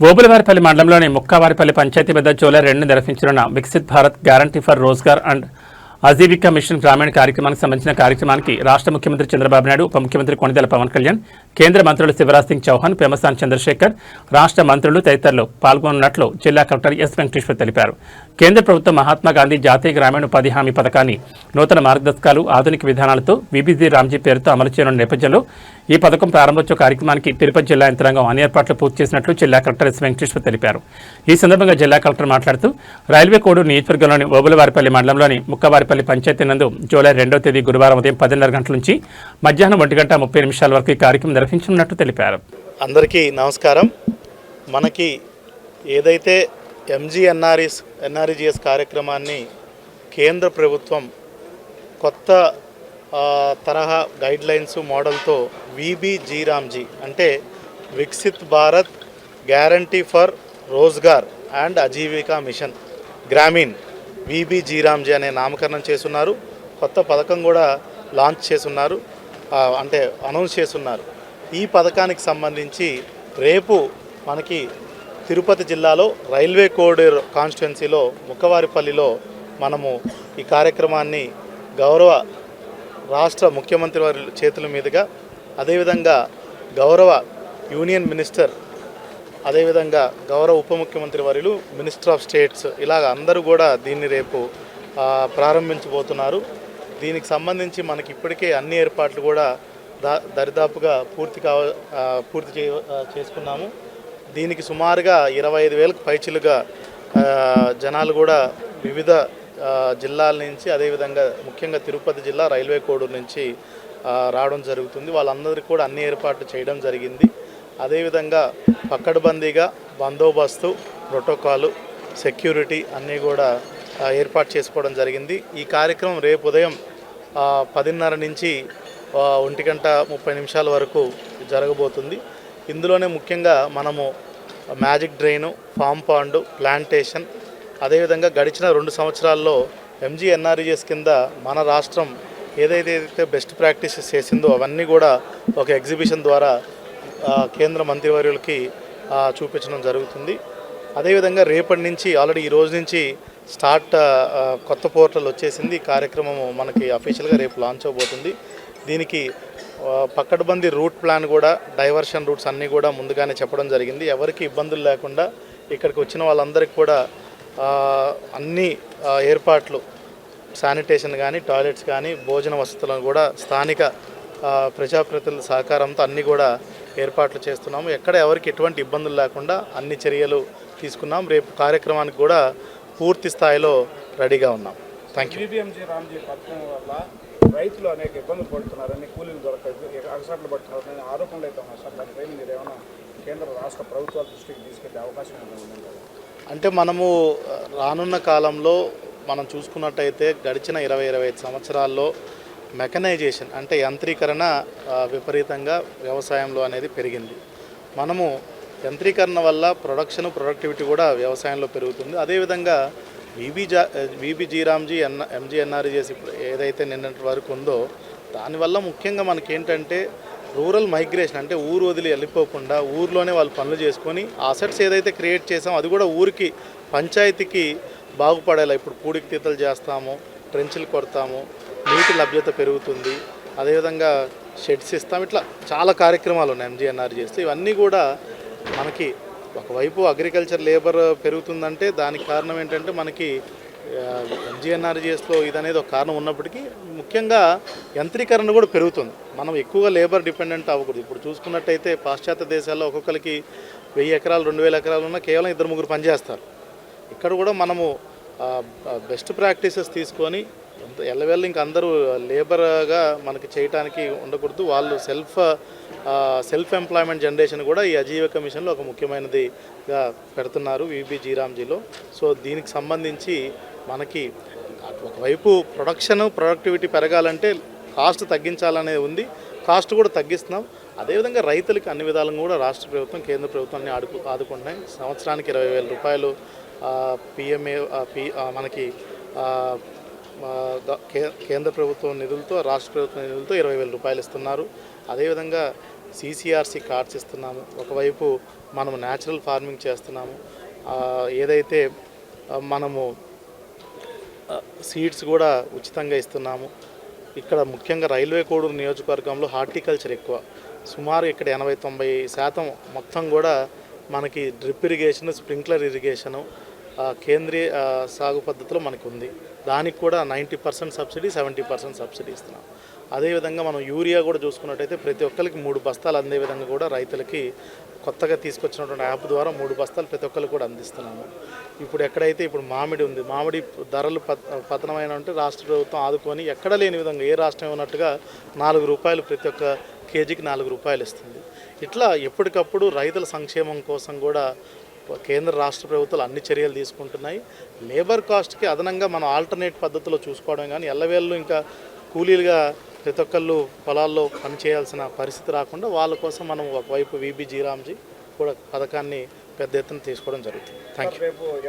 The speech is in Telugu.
ఓబులవారిపల్లి మండలంలోని ముక్కావారిపల్లి పంచాయతీ పెద్ద జూలై 2 నిర్వహించనున్న Viksit Bharat guarantee for Rozgar and Ajeevika mission Gramin కార్యక్రమానికి సంబంధించిన కార్యక్రమానికి రాష్ట్ర ముఖ్యమంత్రి చంద్రబాబు నాయుడు, ఉప ముఖ్యమంత్రి కొణిదెల పవన్ కళ్యాణ్, కేంద్ర మంత్రులు శివరాజ్ సింగ్ చౌహాన్, పెమ్మసాని చంద్రశేఖర్, రాష్ట్ర మంత్రులు తదితరులు పాల్గొన్నట్లు జిల్లా కలెక్టర్ ఎస్ వెంకటేశ్వర్ తెలిపారు. కేంద్ర ప్రభుత్వం మహాత్మాగాంధీ జాతీయ గ్రామీణ ఉపాధి హామీ పథకాన్ని నూతన మార్గదర్శకాలు, ఆధునిక విధానాలతో విబిజి రామ్జీ పేరుతో అమలు చేయనున్న నేపథ్యంలో ఈ పథకం ప్రారంభోత్సవ కార్యక్రమానికి తిరుపతి జిల్లా యంత్రాంగం అన్ని ఏర్పాట్లు పూర్తి చేసినట్లు జిల్లా కలెక్టర్ ఎస్ వెంకటేశ్వర్ తెలిపారు. ఈ సందర్భంగా జిల్లా కలెక్టర్ మాట్లాడుతూ రైల్వే కోడూరు నియోజకవర్గంలోని ఓబులవారిపల్లి మండలంలోని ముక్కవారిపల్లి పంచాయతీ నందు జూలై 2వ తేదీ గురువారం ఉదయం 10:30 గంటల నుంచి మధ్యాహ్నం 1:30 వరకు ఈ కార్యక్రమం నిర్వహించనున్నట్టు తెలిపారు. అందరికీ నమస్కారం. మనకి ఏదైతే ఎన్ఆర్ఈజీఎస్ కార్యక్రమాన్ని కేంద్ర ప్రభుత్వం కొత్త తరహా గైడ్లైన్స్ మోడల్తో విబిజి రామ్జీ అంటే Viksit Bharat guarantee for Rozgar and Ajeevika mission Gramin VBG Ramji అనే నామకరణం చేస్తున్నారు. కొత్త పథకం కూడా లాంచ్ చేస్తున్నారు, అంటే అనౌన్స్ చేస్తున్నారు. ఈ పథకానికి సంబంధించి రేపు మనకి తిరుపతి జిల్లాలో రైల్వే కోడూరు కాన్స్టిట్యున్సీలో ముక్కవారిపల్లిలో మనము ఈ కార్యక్రమాన్ని గౌరవ రాష్ట్ర ముఖ్యమంత్రి వారి చేతుల మీదుగా, అదేవిధంగా గౌరవ యూనియన్ మినిస్టర్, అదేవిధంగా గౌరవ ఉప ముఖ్యమంత్రి వర్యులు, మినిస్టర్ ఆఫ్ స్టేట్స్, ఇలాగ అందరూ కూడా దీన్ని రేపు ప్రారంభించబోతున్నారు. దీనికి సంబంధించి మనకి ఇప్పటికే అన్ని ఏర్పాట్లు కూడా దరిదాపుగా పూర్తి చేసుకున్నాము. దీనికి సుమారుగా 25,000కు పైచిలుగా జనాలు కూడా వివిధ జిల్లాల నుంచి, అదేవిధంగా ముఖ్యంగా తిరుపతి జిల్లా రైల్వే కోడూరు నుంచి రావడం జరుగుతుంది. వాళ్ళందరికీ కూడా అన్ని ఏర్పాట్లు చేయడం జరిగింది. అదేవిధంగా పక్కడబందీగా బందోబస్తు, ప్రోటోకాలు, సెక్యూరిటీ అన్నీ కూడా ఏర్పాటు చేసుకోవడం జరిగింది. ఈ కార్యక్రమం రేపు ఉదయం 10:30 నుంచి 1:30 వరకు జరగబోతుంది. ఇందులోనే ముఖ్యంగా మనము magic drain, farm pond, plantation, అదేవిధంగా గడిచిన 2 సంవత్సరాల్లో ఎన్ఆర్ఈజీఎస్ కింద మన రాష్ట్రం ఏదైతే బెస్ట్ ప్రాక్టీసెస్ చేసిందో అవన్నీ కూడా ఒక ఎగ్జిబిషన్ ద్వారా కేంద్ర మంత్రివర్యులకి చూపించడం జరుగుతుంది. అదేవిధంగా రేపటి నుంచి ఆల్రెడీ ఈ రోజు నుంచి కొత్త పోర్టల్ వచ్చేసింది. ఈ కార్యక్రమం మనకి అఫీషియల్గా రేపు లాంచ్ అవబోతుంది. దీనికి పక్కడబందీ రూట్ ప్లాన్ కూడా, డైవర్షన్ రూట్స్ అన్నీ కూడా ముందుగానే చెప్పడం జరిగింది. ఎవరికి ఇబ్బందులు లేకుండా ఇక్కడికి వచ్చిన వాళ్ళందరికీ కూడా అన్ని ఏర్పాట్లు, శానిటేషన్ కానీ, టాయిలెట్స్ కానీ, భోజన వసతులను కూడా స్థానిక ప్రజాప్రతినిధుల సహకారంతో అన్నీ కూడా ఏర్పాట్లు చేస్తున్నాము. ఎక్కడ ఎవరికి ఎటువంటి ఇబ్బందులు లేకుండా అన్ని చర్యలు తీసుకున్నాం. రేపు కార్యక్రమానికి కూడా పూర్తి స్థాయిలో రెడీగా ఉన్నాం. Thank you. విబిజి రామ్జీ పథకం వల్ల రైతులు అనేక ఇబ్బందులు పడుతున్నారని, కూలీలు దొరకదు, అగసాట్లు పడుతున్నారని ఆరోపణలు అయితే ఉన్నాయి సార్. దానిపైన మీరు ఏమైనా కేంద్ర రాష్ట్ర ప్రభుత్వాల దృష్టికి తీసుకెళ్లే అవకాశం ఉందంటారా? అంటే మనము రానున్న కాలంలో మనం చూసుకున్నట్టయితే గడిచిన 20-25 సంవత్సరాల్లో మెకనైజేషన్ అంటే యంత్రీకరణ విపరీతంగా వ్యవసాయంలో అనేది పెరిగింది. మనము యంత్రీకరణ వల్ల ప్రొడక్టివిటీ కూడా వ్యవసాయంలో పెరుగుతుంది. అదేవిధంగా విబిజి రామ్జీ ఎన్ఆర్ఈజీఎస్ ఇప్పుడు ఏదైతే నిన్నటి వరకు ఉందో దానివల్ల ముఖ్యంగా మనకేంటంటే రూరల్ మైగ్రేషన్, అంటే ఊరు వదిలి వెళ్ళిపోకుండా ఊర్లోనే వాళ్ళు పనులు చేసుకొని అసెట్స్ ఏదైతే క్రియేట్ చేసామో అది కూడా ఊరికి, పంచాయతీకి బాగుపడేలా ఇప్పుడు పూడికి తీతలు చేస్తాము, ట్రెంచ్లు కొడతాము, నీటి లభ్యత పెరుగుతుంది, అదేవిధంగా షెడ్స్ ఇస్తాం. ఇట్లా చాలా కార్యక్రమాలు ఉన్నాయి ఎన్ఆర్ఈజీఎస్. ఇవన్నీ కూడా మనకి ఒకవైపు అగ్రికల్చర్ లేబర్ పెరుగుతుందంటే దానికి కారణం ఏంటంటే మనకి ఎన్ఆర్ఈజీఎస్లో ఇది అనేది ఒక కారణం ఉన్నప్పటికీ ముఖ్యంగా యంత్రీకరణ కూడా పెరుగుతుంది. మనం ఎక్కువగా లేబర్ డిపెండెంట్ అవ్వకూడదు. ఇప్పుడు చూసుకున్నట్టయితే పాశ్చాత్య దేశాల్లో ఒక్కొక్కరికి 1000 ఎకరాలు 2000 ఎకరాలు ఉన్నా కేవలం 2-3 పనిచేస్తారు. ఇక్కడ కూడా మనము బెస్ట్ ప్రాక్టీసెస్ తీసుకొని ఎల్లవెల్ల ఇంక అందరూ లేబర్గా మనకి చేయడానికి ఉండకూడదు. వాళ్ళు సెల్ఫ్ ఎంప్లాయ్మెంట్ జనరేషన్ కూడా ఈ ఆజీవికా మిషన్లో ఒక ముఖ్యమైనదిగా పెడుతున్నారు విబిజి రామ్జీలో. సో దీనికి సంబంధించి మనకి ఒకవైపు ప్రొడక్టివిటీ పెరగాలంటే కాస్ట్ తగ్గించాలనేది ఉంది. కాస్ట్ కూడా తగ్గిస్తున్నాం. అదేవిధంగా రైతులకి అన్ని విధాలుగా కూడా రాష్ట్ర ప్రభుత్వం, కేంద్ర ప్రభుత్వాన్ని ఆదుకుంటున్నాయి. సంవత్సరానికి 20,000 రూపాయలు మనకి కేంద్ర ప్రభుత్వం నిధులతో, రాష్ట్ర ప్రభుత్వం నిధులతో 20,000 రూపాయలు ఇస్తున్నారు. అదేవిధంగా CCRC కార్డ్స్ ఇస్తున్నాము, ఒకవైపు మనం న్యాచురల్ ఫార్మింగ్ చేస్తున్నాము, ఏదైతే మనము సీడ్స్ కూడా ఉచితంగా ఇస్తున్నాము. ఇక్కడ ముఖ్యంగా రైల్వే కోడూరు నియోజకవర్గంలో హార్టికల్చర్ ఎక్కువ, సుమారు ఇక్కడ 80-90% మొత్తం కూడా మనకి డ్రిప్ ఇరిగేషన్, స్ప్రింక్లర్ ఇరిగేషను, కేంద్రీయ సాగు పద్ధతిలో మనకు ఉంది. దానికి కూడా 90% సబ్సిడీ, 70% సబ్సిడీ ఇస్తున్నాం. అదేవిధంగా మనం యూరియా కూడా చూసుకున్నట్టయితే ప్రతి ఒక్కరికి 3 బస్తాలు అందే విధంగా కూడా రైతులకి కొత్తగా తీసుకొచ్చినటువంటి యాప్ ద్వారా 3 బస్తాలు ప్రతి ఒక్కరికి కూడా అందిస్తున్నాము. ఇప్పుడు ఎక్కడైతే ఇప్పుడు మామిడి ఉంది, మామిడి ధరలు పతనమైన అంటే రాష్ట్ర ప్రభుత్వం ఆదుకొని ఎక్కడ లేని విధంగా ఏ రాష్ట్రం ఉన్నట్టుగా ₹4 ప్రతి ఒక్క కేజీకి ₹4 ఇస్తుంది. ఇట్లా ఎప్పటికప్పుడు రైతుల సంక్షేమం కోసం కూడా కేంద్ర రాష్ట్ర ప్రభుత్వాలు అన్ని చర్యలు తీసుకుంటున్నాయి. లేబర్ కాస్ట్కి అదనంగా మనం ఆల్టర్నేట్ పద్ధతిలో చూసుకోవడం కానీ ఎల్లవేళ్ళు ఇంకా కూలీలుగా ప్రతి ఒక్కళ్ళు పొలాల్లో పనిచేయాల్సిన పరిస్థితి రాకుండా వాళ్ళ కోసం మనం ఒకవైపు VB జీరామ్జీ కూడా పథకాన్ని పెద్ద ఎత్తున తీసుకోవడం జరుగుతుంది. Thank you.